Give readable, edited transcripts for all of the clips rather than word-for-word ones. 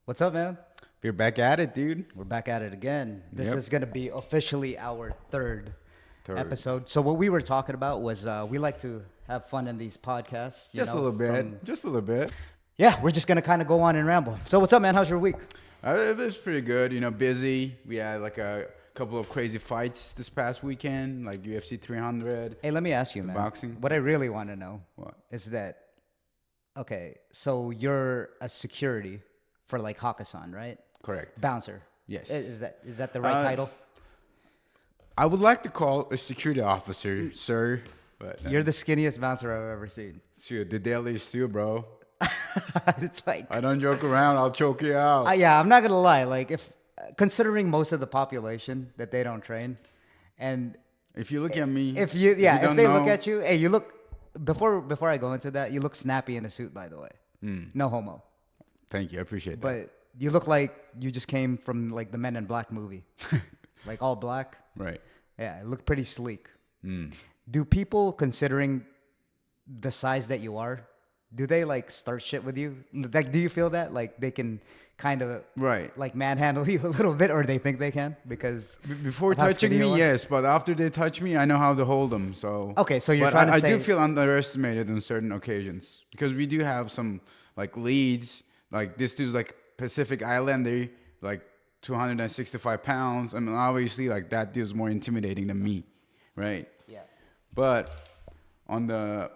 What's up, man? We're back at it, dude. We're back at it again. This Yep. is going to be officially our third Third. episode. So, what we were talking about was we like to have fun in these podcasts. Just a little bit. Just a little bit. Yeah, we're just going to kind of go on and ramble. So, what's up, man? How's your week? It was pretty good. Busy. We had like a couple of crazy fights this past weekend, like UFC 300. Hey, let me ask you, man. Boxing. What I really want to know What? is that, okay, so you're a security for like Hakkasan, right? Correct. Bouncer. Yes. Is that the right title? I would like to call a security officer, sir, but You're the skinniest bouncer I've ever seen. shoot, the deadliest too, bro. It's like, I don't joke around. I'll choke you out. yeah, I'm not gonna lie. Like, if considering most of the population that they don't train, and If you look at me, if don't they look know- at you, hey, you look before I go into that, you look snappy in a suit, by the way. No homo, Thank you. I appreciate that. but you look like you just came from like the Men in Black movie, like all black. Right. Yeah, it looked pretty sleek. Do people, considering the size that you are, do they like start shit with you? Like, do you feel that like they can kind of Right. like manhandle you a little bit, or they think they can because Before of how touching skinny you me, are? yes, but after they touch me, I know how to hold them. So Okay, so you're but trying to I say do feel underestimated on certain occasions because we do have some like leads. Like this dude's like Pacific Islander, like 265 pounds. I mean, obviously, like that dude's more intimidating than me, right? yeah. But on the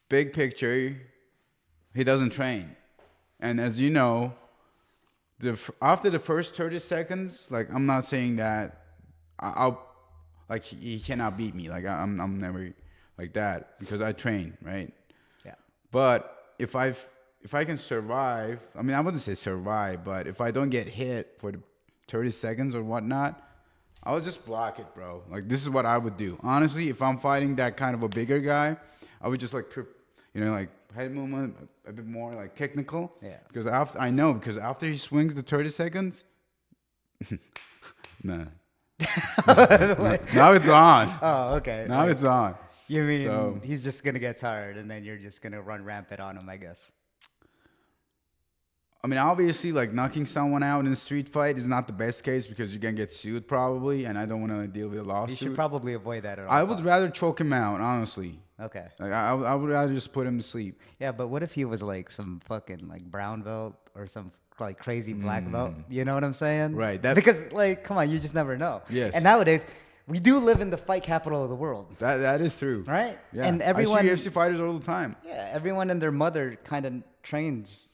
big picture, he doesn't train. And as you know, after the first 30 seconds, like I'm not saying that I'll like he cannot beat me. Like I'm never like that because I train, right? Yeah. But if I can survive, I mean I wouldn't say survive, but if I don't get hit for the 30 seconds or whatnot, I'll just block it, bro. Like this is what I would do. Honestly, if I'm fighting that kind of a bigger guy, I would just like like head movement a bit more like technical. Yeah. Because because after he swings the 30 seconds, nah. Now it's on. Oh, okay. Now Like, it's on. you mean so- he's just gonna get tired, and then you're just gonna run rampant on him, I guess. I mean, obviously, like knocking someone out in a street fight is not the best case because you're gonna get sued probably, and I don't want to deal with a You lawsuit. should probably avoid that at all I would costs. rather choke him out, honestly. Okay. Like I would rather just put him to sleep. Yeah, but what if he was like some fucking like brown belt or some like crazy black belt? You know what I'm saying? Right, that- because like, come on, you just never know. Yes. And nowadays, we do live in the fight capital of the world, That is true. right? Yeah. And everyone, I see UFC fighters all the time. yeah, everyone and their mother kind of trains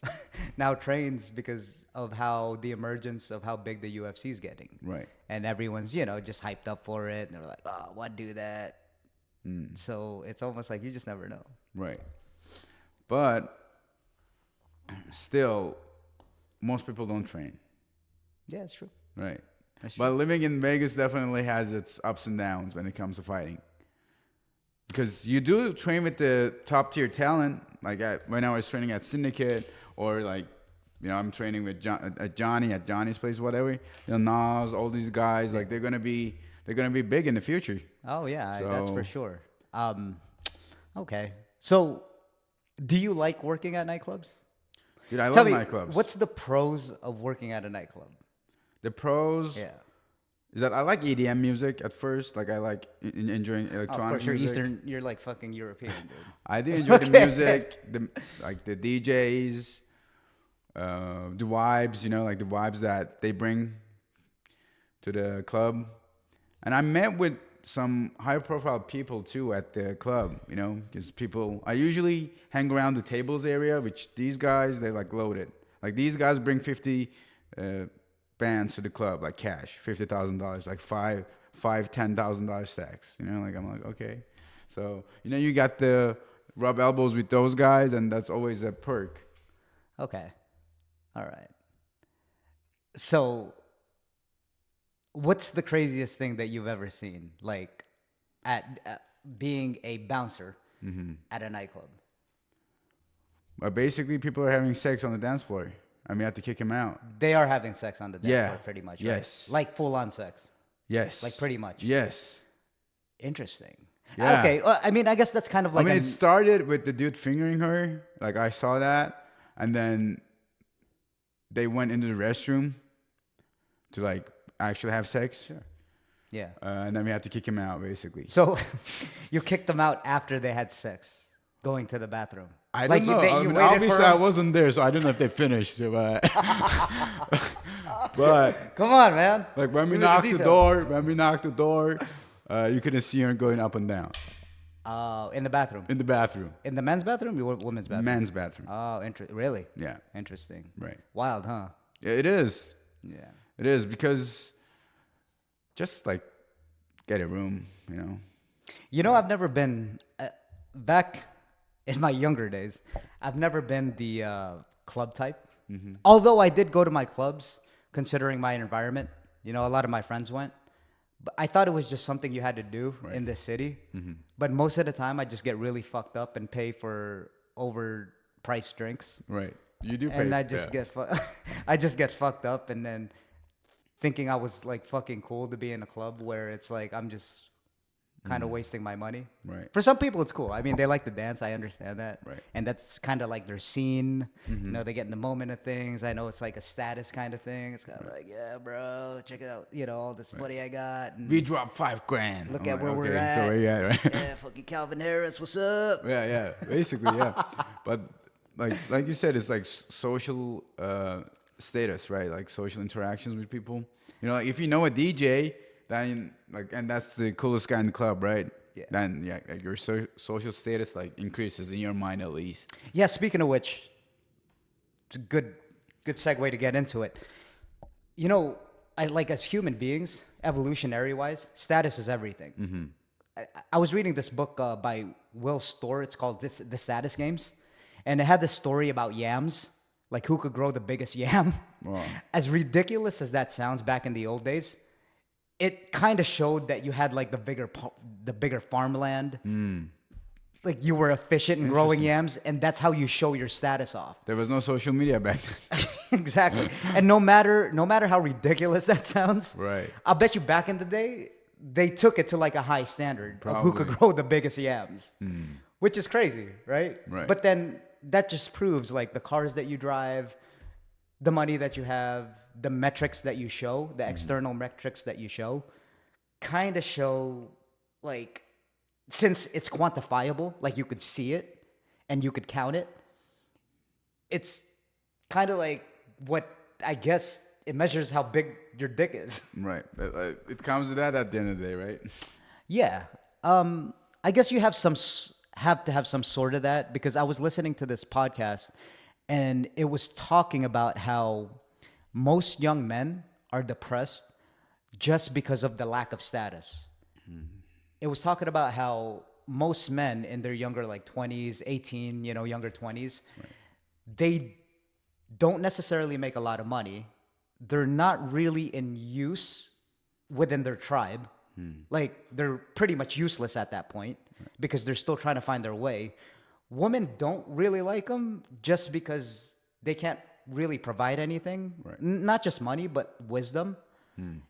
now trains because of how the emergence of how big the UFC is getting. Right. And everyone's just hyped up for it, and they're like, oh, what do that? So it's almost like you just never know. Right. But still, most people don't train. Yeah, it's true. Right. That's But living in Vegas definitely has its ups and downs when it comes to fighting. Because you do train with the top tier talent, like when I was training at Syndicate, or like, I'm training with Johnny at Johnny's place, whatever. Nas, all these guys, like they're gonna be big in the future. Oh yeah, that's for So- sure. Okay. So, do you like working at nightclubs? Dude, I Tell love me, nightclubs. what's the pros of working at a nightclub? The pros Yeah. is that I like EDM music at first. Like I like enjoying Of electronic course, you're music. Eastern. You're like fucking European, dude. I do enjoy the Okay. music, the DJs, the vibes, like the vibes that they bring to the club. And I met with some high-profile people too at the club, because I usually hang around the tables area, which these guys, they're like loaded. Like these guys bring 50 bands to the club, like cash, $50,000, like $10,000 stacks. Like I'm like, okay. So, you got the rub elbows with those guys, and that's always a perk. Okay. All right. So, what's the craziest thing that you've ever seen, like at being a bouncer at a nightclub? But basically, people are having sex on the dance floor. I mean, I have to kick him out. They are having sex on the dance Yeah. floor, pretty much. Right? Yes. Like full on sex. Yes. Like pretty much. Yes. Interesting. Yeah. Okay. Well, I mean, I guess that's kind of like. I mean, it started with the dude fingering her. Like, I saw that. And then they went into the restroom to like actually have sex, Yeah. and then we had to kick him out basically. So you kicked them out after they had sex, going to the bathroom. I Like, don't know. you I mean, waited for obviously, I them? wasn't there, so I don't know if they finished. But, but Come on, man. like when we Give me knocked details. the door, you couldn't see her going up and down In the bathroom. in the bathroom, In the men's bathroom or women's bathroom? men's bathroom. Oh, really? Yeah, Interesting. right. Wild, huh? Yeah, it is. Yeah. It is because just like get a room, you know. You know, I've never been back in my younger days. I've never been the club type. Although I did go to my clubs, considering my environment. You know, a lot of my friends went, but I thought it was just something you had to do in this city. But most of the time, I just get really fucked up and pay for overpriced drinks, Right. You do pay. and I just get I just get fucked up, and then thinking I was like fucking cool to be in a club where it's like I'm just kind of wasting my money. Right. For some people, it's cool. I mean, they like to dance. I understand that. Right. And that's kind of like their scene. You know, they get in the moment of things. I know it's like a status kind of thing. It's kind of like, yeah, bro, check it out. You know, all this money I got. And We dropped $5,000. look I'm at like, where we're okay, at. So yeah, right. Yeah, fucking Calvin Harris, what's up? Yeah, basically, yeah. But like you said, it's like social status, right? Like social interactions with people. You know, like if you know a DJ, then like, and that's the coolest guy in the club, right? Yeah. Then like your social status like increases in your mind at least. Yeah, speaking of which, it's a good segue to get into it. You know, I like as human beings, evolutionary wise, status is everything. I was reading this book by Will Storr. It's called The Status Games. And it had this story about yams, like who could grow the biggest yam. Wow. As ridiculous as that sounds back in the old days, it kind of showed that you had like the bigger farmland. Like you were efficient in growing yams, and that's how you show your status off. There was no social media back then. Exactly. And no matter how ridiculous that sounds, Right. I'll bet you back in the day they took it to like a high standard of who could Probably. grow the biggest yams, which is crazy, right? Right. But then that just proves like the cars that you drive, the money that you have, the metrics that you show, the external metrics that you show, kind of show like, since it's quantifiable, like you could see it and you could count it, it's kind of like what I guess it measures how big your dick is. Right. It comes to that at the end of the day, right? Yeah. I guess you have to have some sort of that, because I was listening to this podcast and it was talking about how most young men are depressed just because of the lack of status. It was talking about how most men in their younger like 20s, 18, you know, younger 20s, they don't necessarily make a lot of money. They're not really in use within their tribe. Like they're pretty much useless at that point because they're still trying to find their way. Women don't really like them just because they can't really provide anything. Right. Not just money, but wisdom.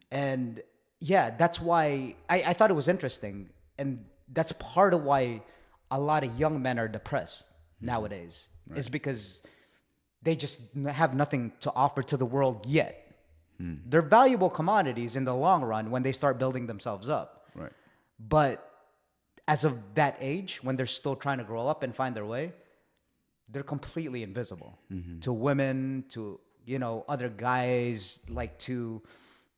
And yeah, that's why I thought it was interesting. And that's part of why a lot of young men are depressed nowadays, is because they just have nothing to offer to the world yet. They're valuable commodities in the long run when they start building themselves up. Right. But as of that age, when they're still trying to grow up and find their way, they're completely invisible to women, to, you know, other guys, like to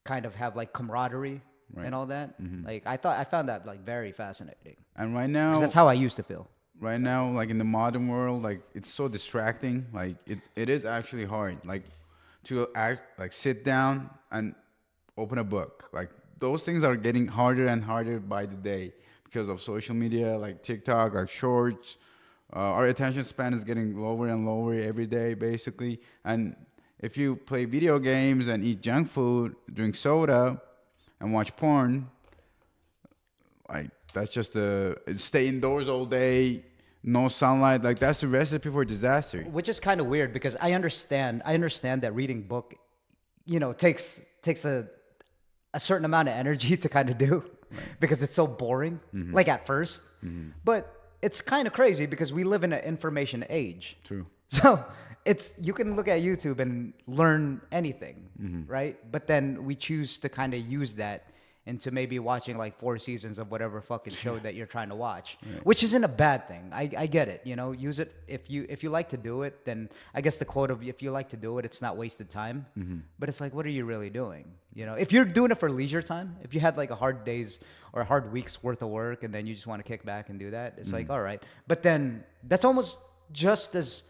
kind of have like camaraderie and all that. Like I found that like very fascinating. And right now, 'Cause that's how I used to feel. right now, like in the modern world, like it's so distracting. Like it is actually hard. Like to sit down and open a book. Like those things are getting harder and harder by the day because of social media, like TikTok, like shorts. Our attention span is getting lower and lower every day, basically. And if you play video games and eat junk food, drink soda, and watch porn, like that's just stay indoors all day, no sunlight. Like that's a recipe for disaster. Which is kind of weird because I understand that reading book, you know, takes a certain amount of energy to kind of do because it's so boring, like at first. But it's kind of crazy because we live in an information age. True. So it's you can look at YouTube and learn anything, right? But then we choose to kind of use that into maybe watching like 4 seasons of whatever fucking show that you're trying to watch, which isn't a bad thing. I get it, you know. Use it if you like to do it. Then I guess the quote of if you like to do it, it's not wasted time. But it's like, what are you really doing? You know, if you're doing it for leisure time, if you had like a hard days or a hard week's worth of work, and then you just want to kick back and do that, it's like all right. But then that's almost just as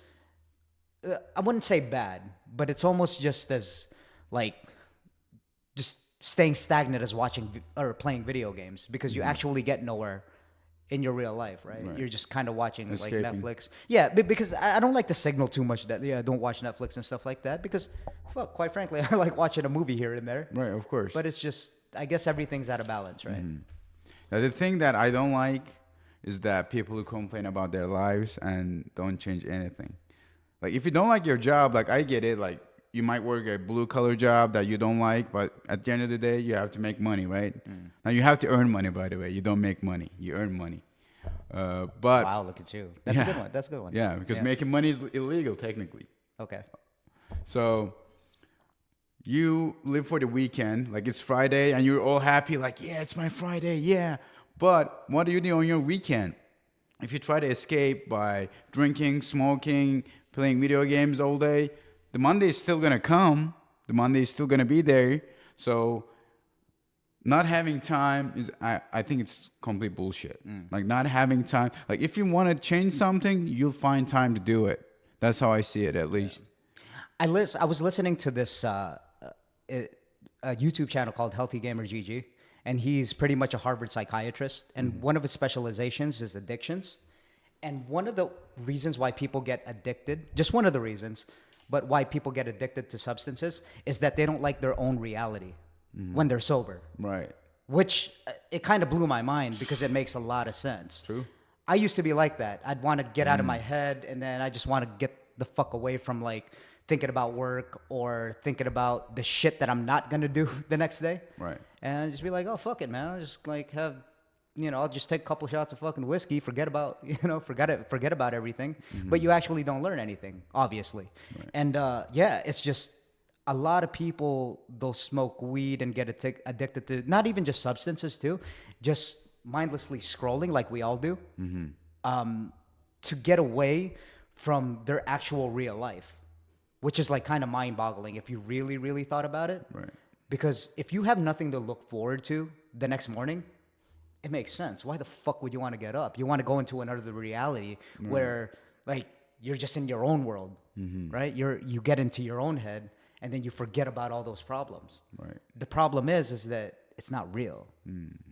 I wouldn't say bad, but it's almost just as like just staying stagnant as watching or playing video games because you actually get nowhere in your real life, right? You're just kind of watching Escaping. like Netflix. Yeah, because I don't like to signal too much that don't watch Netflix and stuff like that because, fuck, quite frankly, I like watching a movie here and there. Right, of course. But it's just, I guess everything's out of balance, right? Now, the thing that I don't like is that people who complain about their lives and don't change anything. Like, if you don't like your job, like, I get it. Like, you might work a blue-collar job that you don't like, but at the end of the day, you have to make money, right? Now, you have to earn money, by the way. You don't make money. You earn money. But Wow, look at you. That's a good one. That's a good one. yeah, because making money is illegal, technically. Okay. So you live for the weekend, like it's Friday, and you're all happy, like, yeah, it's my Friday, yeah. But what do you do on your weekend? If you try to escape by drinking, smoking, playing video games all day, the Monday is still going to come. The Monday is still going to be there. So not having time is, I think it's complete bullshit. Like not having time. Like if you want to change something, you'll find time to do it. That's how I see it, at least. I was listening to this a YouTube channel called Healthy Gamer GG, and he's pretty much a Harvard psychiatrist, and one of his specializations is addictions. And one of the reasons why people get addicted, just one of the reasons, but why people get addicted to substances is that they don't like their own reality when they're sober. Right. Which it kind of blew my mind because it makes a lot of sense. True. I used to be like that. I'd want to get out of my head, and then I just want to get the fuck away from like thinking about work or thinking about the shit that I'm not gonna do the next day. Right. And I'd just be like, oh fuck it, man. I'll just like have, I'll just take a couple shots of fucking whiskey, forget about, forget about everything. But you actually don't learn anything, obviously. Right. And yeah, it's just a lot of people, they'll smoke weed and get addicted to not even just substances too, just mindlessly scrolling like we all do, to get away from their actual real life, which is like kind of mind-boggling if you really, really thought about it. Right. Because if you have nothing to look forward to the next morning, it makes sense. Why the fuck would you want to get up? You want to go into another reality where like you're just in your own world, right? You get into your own head and then you forget about all those problems. Right. The problem is that it's not real.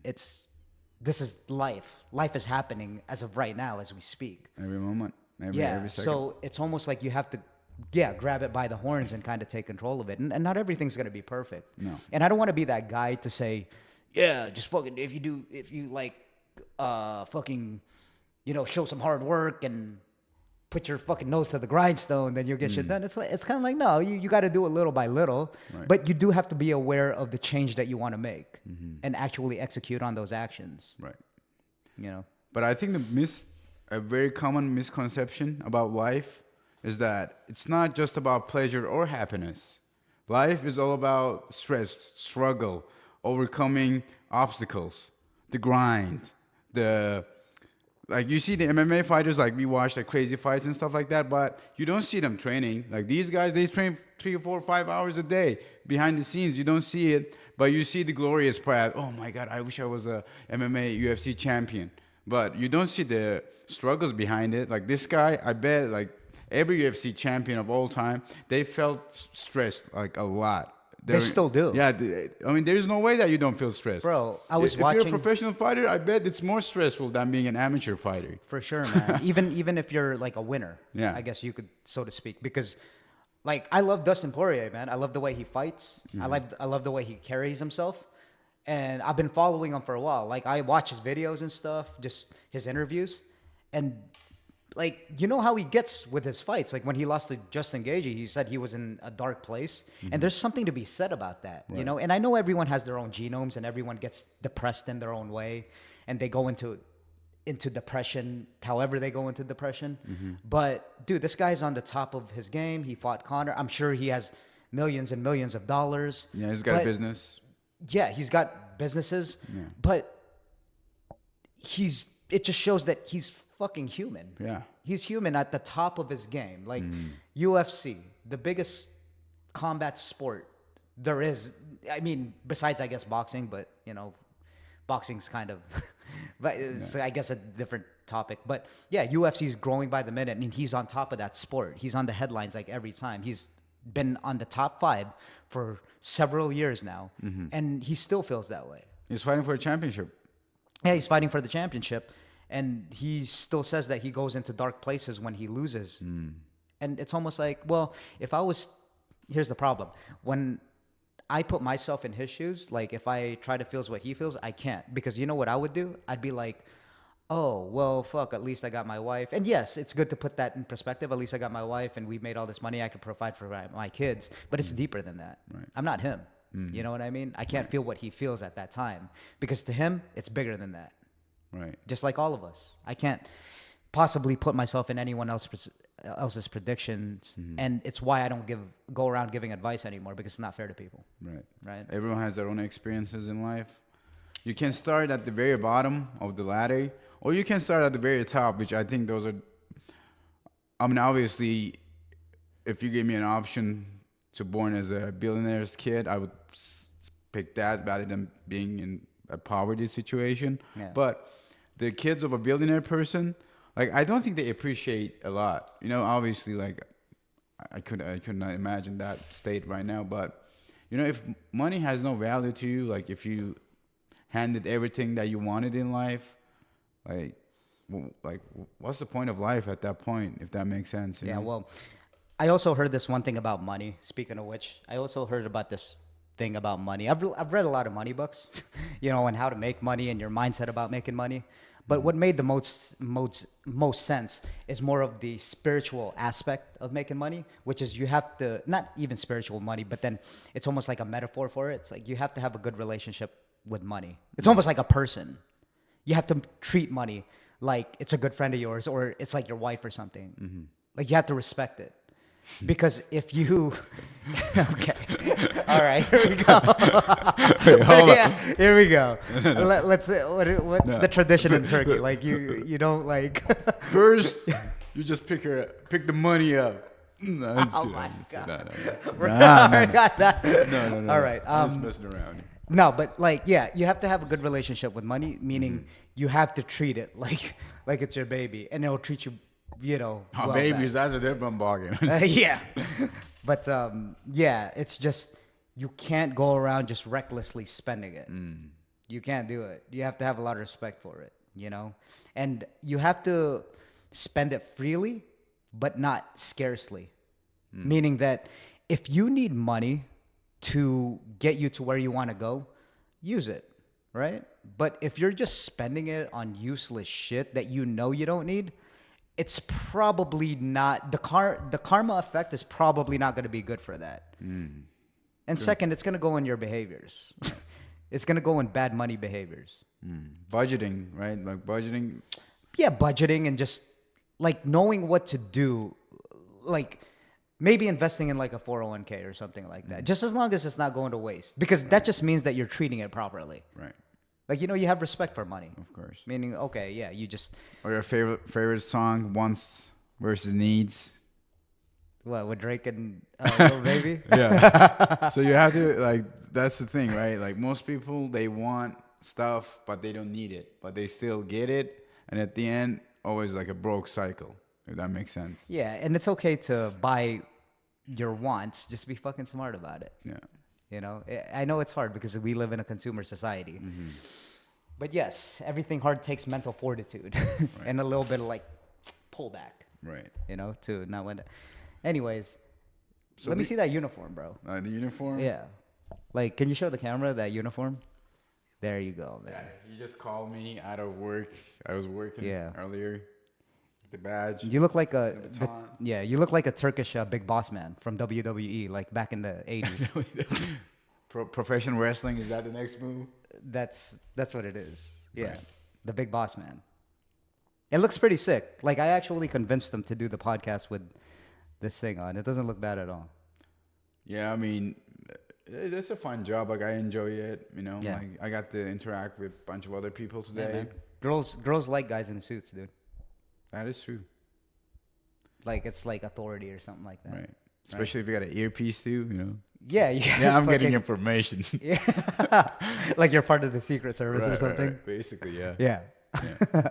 This is life. Life is happening as of right now as we speak. Every moment. Every second. So it's almost like you have to grab it by the horns and kind of take control of it. And not everything's going to be perfect. No. And I don't want to be that guy to say, yeah, just fucking, if you like, fucking, show some hard work and put your fucking nose to the grindstone, then you'll get shit done. It's kind of like, no, you got to do it little by little, but you do have to be aware of the change that you want to make and actually execute on those actions. Right. But I think a very common misconception about life is that it's not just about pleasure or happiness. Life is all about stress, struggle, overcoming obstacles, the grind, like you see the MMA fighters, like we watch the crazy fights and stuff like that, but you don't see them training. Like these guys, they train 3 or 4 or 5 hours a day behind the scenes. You don't see it, but you see the glorious part. Oh my God, I wish I was a MMA UFC champion. But you don't see the struggles behind it. Like this guy, I bet like every UFC champion of all time, they felt stressed like a lot. They still do. Yeah, I mean, there's no way that you don't feel stressed. Bro, if you're a professional fighter, I bet it's more stressful than being an amateur fighter. For sure, man. even if you're like a winner, I guess you could, so to speak. Because, like, I love Dustin Poirier, man. I love the way he fights. I love the way he carries himself. And I've been following him for a while. Like, I watch his videos and stuff, just his interviews. And like, you know how he gets with his fights. Like when he lost to Justin Gaethje, he said he was in a dark place. And there's something to be said about that, And I know everyone has their own genomes and everyone gets depressed in their own way. And they go into into depression, however they go into depression. But dude, this guy's on the top of his game. He fought Connor. I'm sure he has millions and millions of dollars. Yeah, he's got a But business. yeah, he's got businesses, Yeah. but it just shows that he's fucking human. Yeah. He's human at the top of his game. Like UFC, the biggest combat sport there is. I mean, besides I guess boxing, but you know, boxing's kind of but it's I guess a different topic. But yeah, UFC is growing by the minute and he's on top of that sport. He's on the headlines like every time. He's been on the top 5 for several years now and he still feels that way. He's fighting for a championship. Yeah, he's fighting for the championship, and he still says that he goes into dark places when he loses. And it's almost like, well, here's the problem. When I put myself in his shoes, like if I try to feel what he feels, I can't. Because you know what I would do? I'd be like, oh, well, fuck, at least I got my wife. And yes, it's good to put that in perspective. At least I got my wife, and we made all this money. I could provide for my kids. But it's deeper than that. Right. I'm not him. You know what I mean? I can't feel what he feels at that time because to him, it's bigger than that. Right. Just like all of us. I can't possibly put myself in anyone else's predictions, and it's why I don't go around giving advice anymore because it's not fair to people. Right. Right? Everyone has their own experiences in life. You can start at the very bottom of the ladder, or you can start at the very top, which I think those are. I mean, obviously, if you gave me an option to born as a billionaire's kid, I would pick that rather than being in a poverty situation. Yeah. But the kids of a billionaire person, like I don't think they appreciate a lot. You know, obviously, like I could not imagine that state right now. But you know, if money has no value to you, like if you handed everything that you wanted in life, like what's the point of life at that point? If that makes sense. You know? Well, I also heard this one thing about money. Speaking of which, I also heard about this thing about money. I've read a lot of money books, you know, and how to make money and your mindset about making money. But what made the most sense is more of the spiritual aspect of making money, which is you have to, not even spiritual money, but then it's almost like a metaphor for it. It's like you have to have a good relationship with money. It's almost like a person. You have to treat money like it's a good friend of yours or it's like your wife or something. Like you have to respect it. Because if you, okay, all right, here we go. Wait, here we go. Let's. What's the tradition in Turkey? Like you don't like. First, you just pick the money up. No, I'm just Oh kidding. my I'm just kidding. God. I got that. No. All right. I'm just messing around. No, but like, yeah, you have to have a good relationship with money, meaning you have to treat it like it's your baby, and it'll treat you, you know. Oh, well babies, back. that's a different ballgame. Yeah. But yeah, it's just you can't go around just recklessly spending it. You can't do it. You have to have a lot of respect for it, you know? And you have to spend it freely, but not scarcely. Meaning that if you need money to get you to where you want to go, use it, right? But if you're just spending it on useless shit that you know you don't need, it's probably not the karma effect is probably not going to be good for that. And second, it's going to go in your behaviors. It's going to go in bad money behaviors. Budgeting, right? Like budgeting. Yeah, budgeting and just like knowing what to do, like maybe investing in like a 401k or something like that. Just as long as it's not going to waste, because that just means that you're treating it properly. Right. Like, you know, you have respect for money. Of course. Meaning, okay, yeah, you just Or your favorite song, Wants versus Needs. what with Drake and Lil Baby? Yeah. So you have to like that's the thing, right? Like most people they want stuff but they don't need it, but they still get it, and at the end always like a broke cycle, if that makes sense. Yeah, and it's okay to buy your wants, just be fucking smart about it. Yeah. You know, I know it's hard because we live in a consumer society. But yes, everything hard takes mental fortitude and a little bit of like pullback. Right. You know, to not when. Anyways, So let me see that uniform, bro. The uniform? Yeah, like, can you show the camera that uniform? There you go, man. Yeah, you just called me out of work. I was working earlier. The badge. You look like the baton. you look like a Turkish big boss man from WWE, like back in the 80s. Professional wrestling, is that the next move? That's what it is. Yeah, Right. the big boss man. It looks pretty sick. Like I actually convinced them to do the podcast with this thing on. It doesn't look bad at all. Yeah, I mean, it's a fun job. Like I enjoy it. You know, Yeah. like I got to interact with a bunch of other people Yeah, today. man. Girls like guys in suits, dude. That is true, Like it's like authority or something like that. right? Especially if you got an earpiece too. You know. Yeah, Yeah, I'm getting information. Yeah. Like you're part of the Secret Service or something. Right. Basically, yeah. Yeah. Yeah.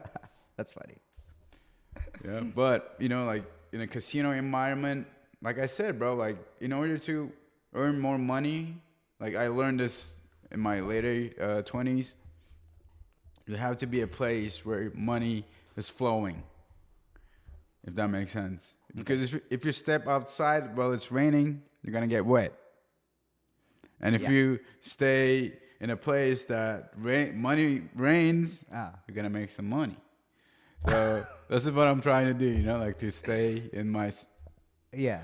That's funny. Yeah, but you know, like in a casino environment, like I said, bro, like in order to earn more money, like I learned this in my later 20s, you have to be a place where money is flowing, if that makes sense. Because if you step outside while it's raining, you're gonna get wet. And if Yeah. you stay in a place that money rains, Ah. you're gonna make some money. So this is what I'm trying to do, you know, like to stay in my Yeah.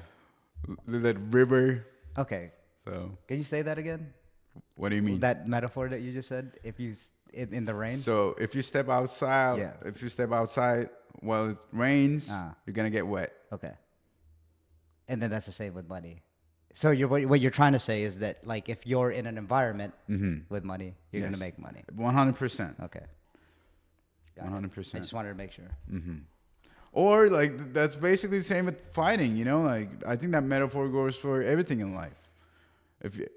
that river. Okay. So Can you say that again? what do you mean? That metaphor that you just said. If you in the rain. So if you step outside, Yeah. if you step outside while it rains, you're gonna get wet. Okay. And then that's the same with money. So what you're trying to say is that like if you're in an environment with money, you're gonna Yes. make money. 100%. Okay. Got it. 100%. I just wanted to make sure. Or like that's basically the same with fighting, you know. Like I think that metaphor goes for everything in life.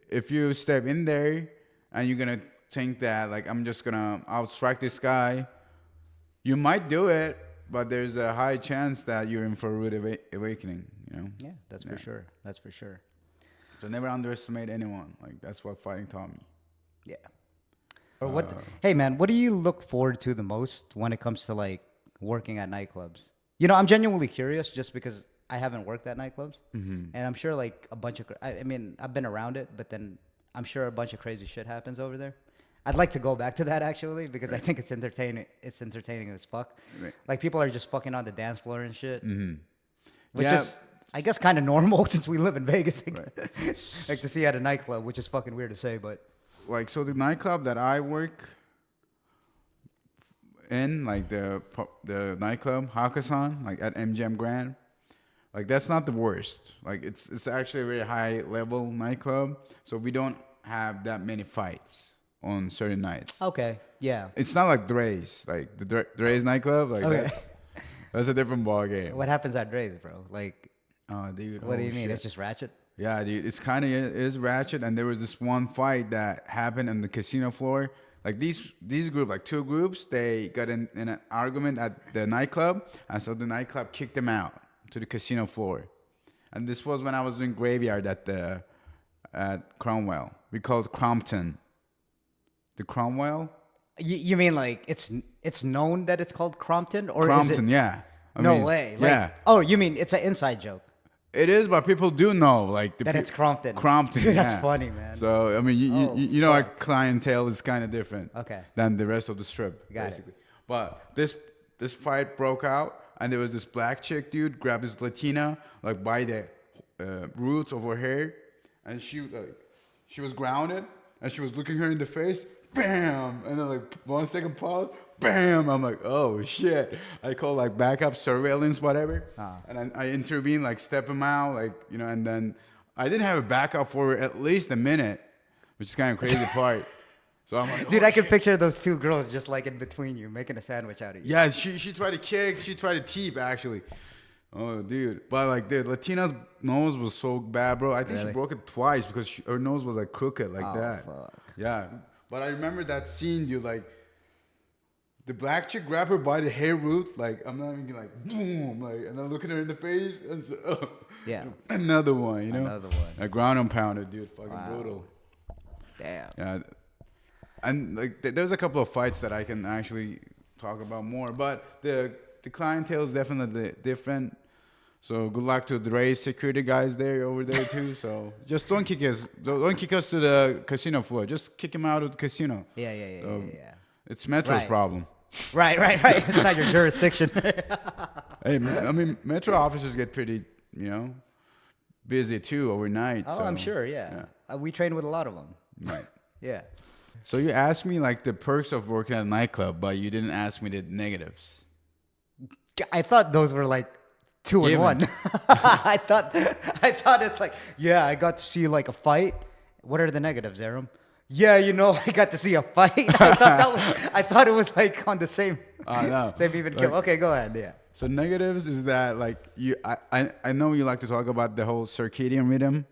If you step in there and you're gonna think that like I'm just gonna outstrike this guy, you might do it, but there's a high chance that you're in for a rude awakening. You know. Yeah, that's for sure. That's for sure. So never underestimate anyone. Like that's what fighting taught me. Yeah. Or what? Hey man, what do you look forward to the most when it comes to like working at nightclubs? You know, I'm genuinely curious just because I haven't worked at nightclubs, and I'm sure like a bunch of. I mean, I've been around it, but then I'm sure a bunch of crazy shit happens over there. I'd like to go back to that actually because I think it's entertaining. It's entertaining as fuck. Right. Like people are just fucking on the dance floor and shit, which Yeah. is I guess kind of normal since we live in Vegas. Like to see at a nightclub, which is fucking weird to say, but Like so, the nightclub that I work in, like the nightclub Hakkasan, like at MGM Grand, like that's not the worst. Like it's actually a very high level nightclub, so we don't have that many fights on certain nights. okay, yeah. It's not like Dre's, like the Dre's nightclub, like Okay. that's a different ball game. What happens at Dre's, bro? Like, Oh, dude. what do oh, you mean? shit. It's just ratchet? Yeah, dude, it's kind of is ratchet, and there was this one fight that happened on the casino floor. Like these group, like two groups, they got in an argument at the nightclub, and so the nightclub kicked them out to the casino floor. And this was when I was doing graveyard at Cromwell. We called it Crompton. The Cromwell? You mean like it's known that it's called Crompton, or Crompton, is it? yeah. I No mean, way. Like, yeah. Oh, you mean it's an inside joke It is, but people do know, like that it's Crompton. Crompton. Dude, that's yeah. funny, man. So I mean, Oh, you know, our fuck. clientele is kind of different. Okay. Than the rest of the strip, Got it. basically. But this fight broke out, and there was this black chick dude grabbed this Latina like by the roots of her hair, and she was grounded, and she was looking her in the face, bam, and then like 1 second pause. Bam! I'm like, oh shit! I call like backup surveillance, whatever, and I intervene, like step him out, like you know, and then I didn't have a backup for at least a minute, which is kind of crazy part. So I'm like, Dude, oh, I can shit. picture those two girls just like in between you, making a sandwich out of you. Yeah, she tried to kick, she tried to teep actually. Oh, dude! But like the Latina's nose was so bad, bro. I think she Really? broke it twice because her nose was like crooked like Oh, that. fuck. Yeah, but I remember that scene, dude. Like the black chick grabbed her by the hair root, like I'm not even like boom, like, and then looking her in the face, and so, Yeah. another one, you know, Another one. a ground and pounder, dude, fucking Wow. brutal. Damn. Yeah, and like there's a couple of fights that I can actually talk about more, but the clientele is definitely different. So good luck to the Dre's security guys over there too. So just don't kick us to the casino floor. Just kick him out of the casino. Yeah, yeah, yeah, So, yeah. It's Metro's Right. problem. Right. It's not your jurisdiction. Hey, I mean, Metro officers get pretty, busy too overnight. Oh, so, I'm sure. Yeah. We train with a lot of them. Right. Yeah. So you asked me like the perks of working at a nightclub, but you didn't ask me the negatives. I thought those were like two in Given. one. I thought it's like, yeah, I got to see like a fight. What are the negatives, Erim? Yeah, I got to see a fight. I thought it was like on the same No. same even kill. Okay, go ahead. Yeah. So negatives is that like I know you like to talk about the whole circadian rhythm.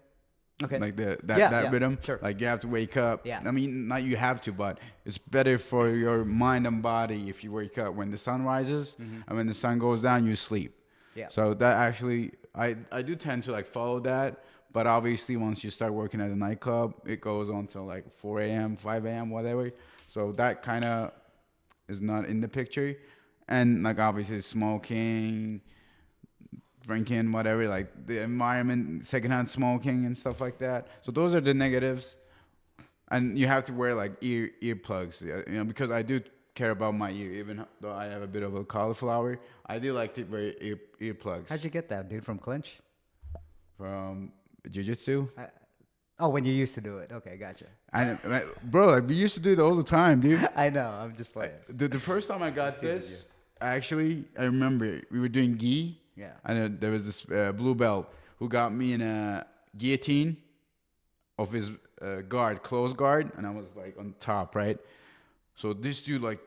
Okay. Like that Yeah, rhythm. sure. Like you have to wake up. Yeah. I mean, not you have to, but it's better for your mind and body if you wake up when the sun rises and when the sun goes down, you sleep. Yeah. So that actually, I do tend to like follow that. But obviously, once you start working at a nightclub, it goes on till like 4 a.m., 5 a.m., whatever. So that kind of is not in the picture. And like obviously smoking, drinking, whatever, like the environment, secondhand smoking and stuff like that. So those are the negatives. And you have to wear like earplugs, because I do care about my ear, even though I have a bit of a cauliflower. I do like to wear earplugs. How'd you get that, dude? From clinch? From jiu-jitsu. Oh, when you used to do it. Okay, gotcha. And bro, like we used to do it all the time, dude. I know. I'm just playing. The first time I got this, actually, I remember we were doing gi. Yeah. And there was this blue belt who got me in a guillotine of his close guard, and I was like on top, right? So this dude like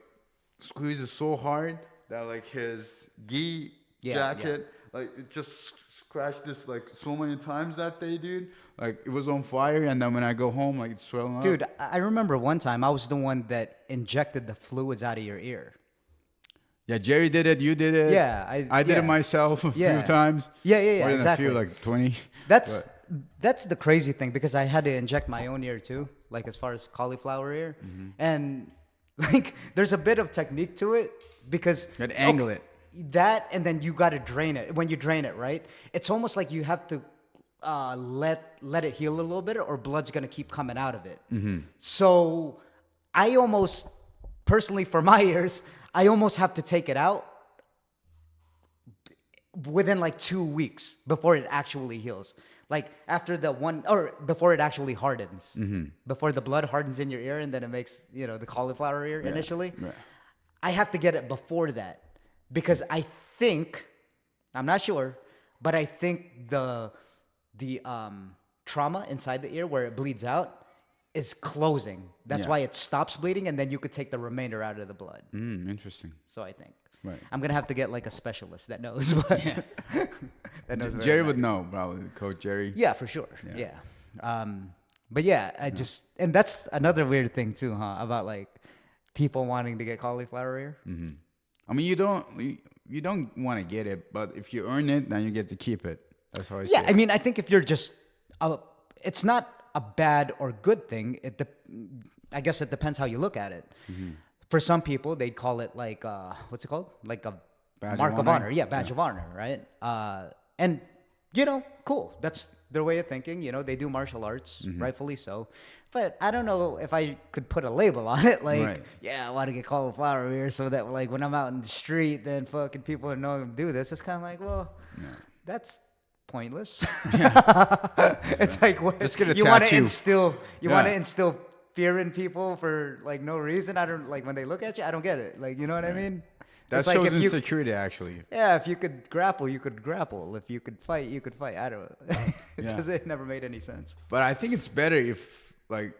squeezes so hard that like his gi jacket, like it just scratched this like so many times that day, dude. Like it was on fire, and then when I go home, like it's swelling up. Dude, I remember one time I was the one that injected the fluids out of your ear. Yeah, Jerry did it. You did it. Yeah, I did it myself a few times. Yeah, More than exactly. a few, like 20. That's the crazy thing, because I had to inject my own ear too, like as far as cauliflower ear, and like there's a bit of technique to it because You had to angle it. That, and then you got to drain it. When you drain it, right? It's almost like you have to let it heal a little bit, or blood's gonna keep coming out of it. So I almost, personally, for my ears, I almost have to take it out within like 2 weeks before it actually heals. Like after or before it actually hardens. Before the blood hardens in your ear, and then it makes, the cauliflower ear initially. Yeah. I have to get it before that, because I think, I'm not sure, but I think the trauma inside the ear where it bleeds out is closing. That's why it stops bleeding, and then you could take the remainder out of the blood. Interesting. So I think. Right. I'm gonna have to get like a specialist that knows. But that knows very Jerry much. would know, probably. Coach Jerry. Yeah, for sure. Yeah. But yeah, and that's another weird thing too, huh? About like people wanting to get cauliflower ear. I mean, you don't want to get it, but if you earn it, then you get to keep it. That's how I see Yeah, it. I mean, I think if you're just, it's not a bad or good thing. I guess it depends how you look at it. For some people, they'd call it like, what's it called? Like a Badge mark of of honor? honor. Yeah, badge of honor, right? And, cool. That's their way of thinking. They do martial arts, rightfully so. But I don't know if I could put a label on it. Like, Right. yeah, I want to get cauliflower ear so that, like, when I'm out in the street, then fucking people are knowing to do this. It's kind of like, well, that's pointless. It's like, what? Just get a you want to tattoo. instill fear in people for like no reason. I don't, like, when they look at you, I don't get it. Like, you know what I mean? That It's like shows if you- insecurity, actually. Yeah, if you could grapple, you could grapple. If you could fight, you could fight. I don't know. Yeah. It never made any sense. But I think it's better if, like,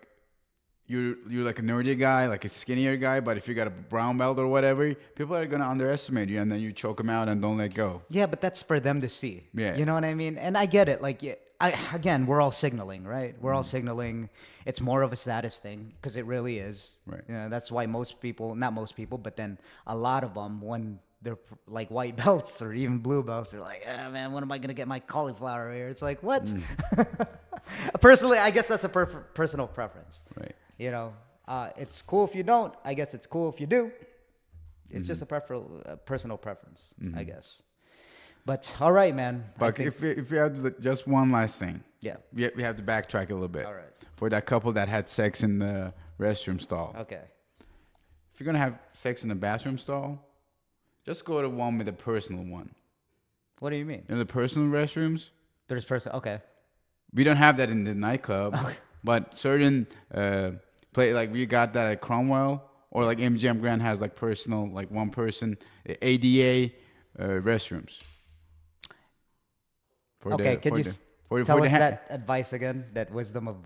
you're like a nerdy guy, like a skinnier guy, but if you got a brown belt or whatever, people are going to underestimate you, and then you choke them out and don't let go. Yeah, but that's for them to see. Yeah. You know what I mean? And I get it. Like, again, we're all signaling, right? We're all signaling. It's more of a status thing, because it really is. Right. That's why most people, not most people, but then a lot of them, when they're like white belts or even blue belts, they're like, man, when am I going to get my cauliflower ear? It's like, what? Personally, I guess that's a personal preference. Right. It's cool if you don't. I guess it's cool if you do. It's just a personal preference, I guess. But all right, man. But if you have just one last thing, Yeah. we have to backtrack a little bit. All right. For that couple that had sex in the restroom stall. Okay. If you're gonna have sex in the bathroom stall, just go to one with a personal one. What do you mean? In the personal restrooms, There's person. Okay. we don't have that in the nightclub, but certain play like we got that at Cromwell, or like MGM Grand has like personal, like one person ADA restrooms. For Okay, the, can for you the, s- for, tell for the us ha- that advice again? That wisdom of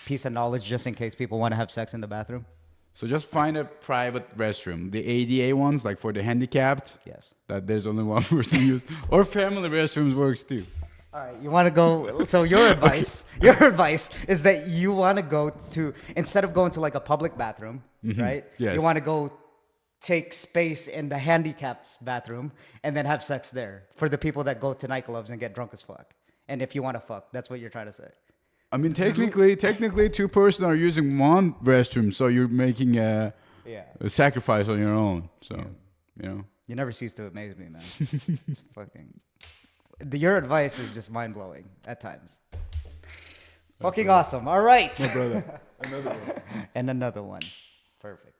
peace and knowledge, just in case people want to have sex in the bathroom. So just find a private restroom. The ADA ones, like for the handicapped, Yes. that there's only one person used, or family restrooms works too. All right, you want to go. So your advice, your advice is that you want to go to, instead of going to like a public bathroom, right? Yes. You want to go take space in the handicapped bathroom and then have sex there for the people that go to nightclubs and get drunk as fuck. And if you want to fuck, that's what you're trying to say. I mean, technically, two person are using one restroom, so you're making Yeah. a sacrifice on your own. So, you know. You never cease to amaze me, man. Fucking. Your advice is just mind blowing at times. Fucking awesome. All right. My brother. Another one. And another one. Perfect.